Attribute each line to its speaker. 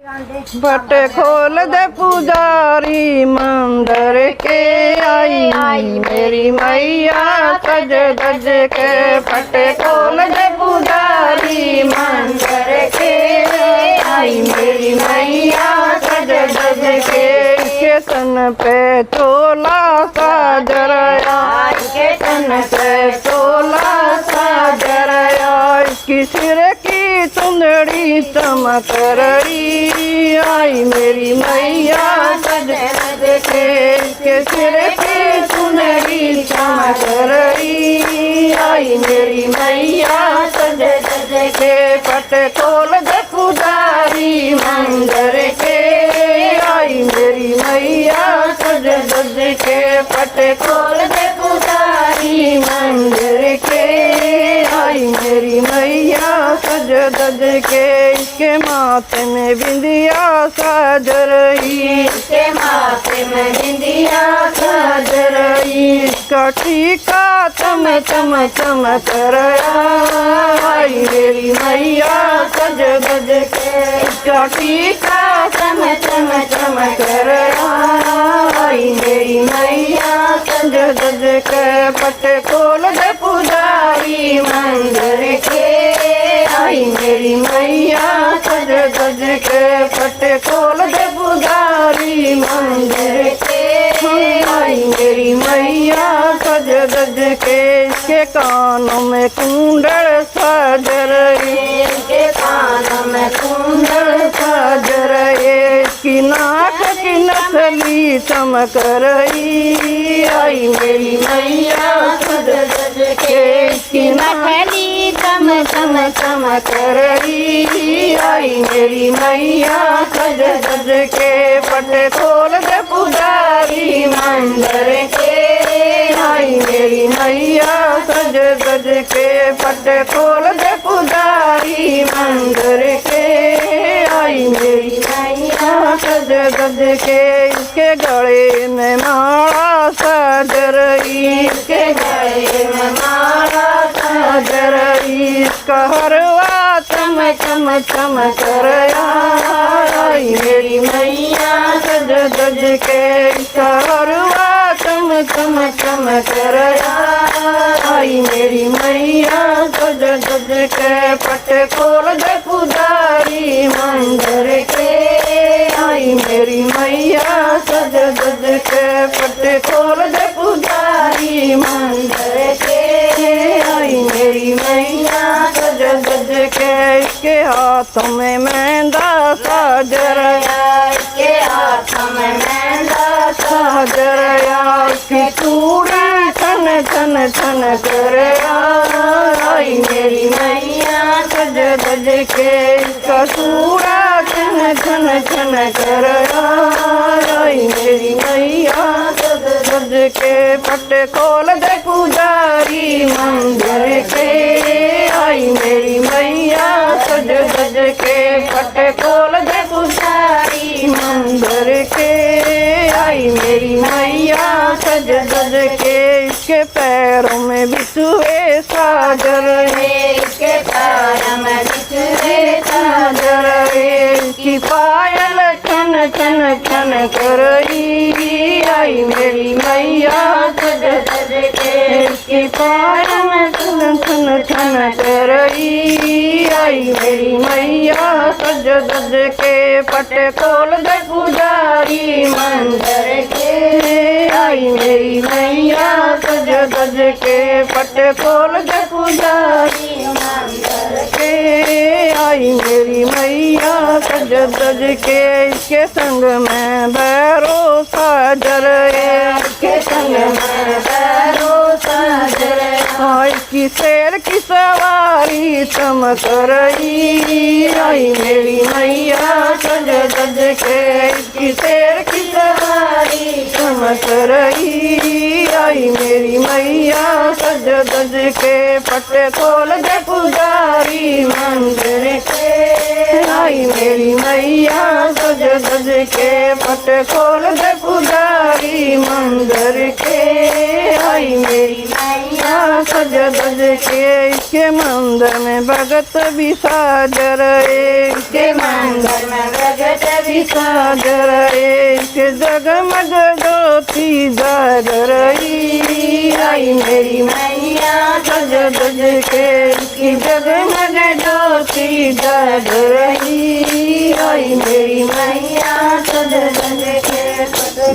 Speaker 1: But खोल दे पुजारी मंदिर के आई मेरी मैया सज धज के। बट खोल दे पुजारी मंदिर के आई मेरी मैया सज धज के। के तन पे चोला साजरया, के तन पे चोला साजरया, इसकी सिर की चुंदड़ी चमक रही आई मेरी मैया सज धज के। इसके सिर की चुंदड़ी चमक रही आई मेरी मैया सज धज के। पट खोल दे पुजारी मंदिर के आई मेरी मैया सज धज के। पट खोल दे पुजारी मंदिर के आई मेरी मैया सज धज के। इसके माथे में बिंदिया सज रही, इसके माथे में बिंदिया सज रही, इसका टीका चम चम चमक रहा आई मेरी मैया सज धज के। इसका टीका चम चम चमक रहा आई मेरी मैया सज धज के। पट खोल दे पुजारी मंदिर के आई मेरी मैया सज धज के। पट खोल दे पुजारी मंदिर के आई मेरी मैया सज धज के। इसके कानों में कुंडल सज रही, इसके कानों में कुंडल सज रहे, इसकी नाक की नसली चमक रही आई मेरी मैया सज धज के। इसकी नसली चम चम चमक रही आई मेरी मैया सज धज के। पट खोल दे पुजारी मंदिर के आई मेरी मैया सज धज के। पट खोल दे पुजारी मंदिर के आई मेरी मैया सज धज के। इसके गले में माला सज रही, इसके गले में माला सज रही, इसका हरवा चम चम चमक रहा आई मेरी मैया सज धज के। इसका हरवा चम चम चमक रहा आई मेरी मैया सज धज के। पट खोल दे पुजारी मंदिर के आई मेरी मैया सज धज के। पट खोल दे पुजारी मंदिर के आई मेरी मैया सज धज के। इसके हाथों में मेहंदा सज रहा, इसके हाथों में मेहंदा सज रहा, इसकी चूड़ी छन छन छन कर आई मेरी मैया सज धज के। इसका चूड़ा छन छन छन कर आई मेरी मैया सज धज के। पट खोल दे पुजारी मंदिर के आई मेरी मैया सज धज के। पट खोल दे पुजारी मंदिर के आई मेरी मैया सज धज के। इसके पैरों में बिछुए साजर है, इसके पैरों में बिछुए साजर है, इसकी पायल छन छन छन करई आई मेरी मैया सज धज के। इसकी पायल में छन छन छन करई आई मेरी मैया सज धज के। पट खोल दे पुजारी मंदिर के आई मेरी मैया सज धज के। पट खोल दे पुजारी मंदिर के आई मेरी मैया सज धज के। इसके संग में भैरो साजर है, इसके संग में भैरो साजर है, इसकी शेर की सवारी चमक रही आई मेरी मैया सज धज के। इसकी शेर की सवारी चमक रही आई मेरी मैया सज धज के पट खोल दे पुजारी मंदिर के आई मेरी मैया सज धज के पट खोल दे पुजारी मंदिर के आई मेरी मैया सज धज के इसके मंदिर में भगत भी साज रहे इसके मंदिर में भगत भी साज रहे इसके जगमग ज्योति जाग रही आई मेरी मैया सज धज के इसकी जगमग ज्योति जाग रही आई मेरी मैया सज धज के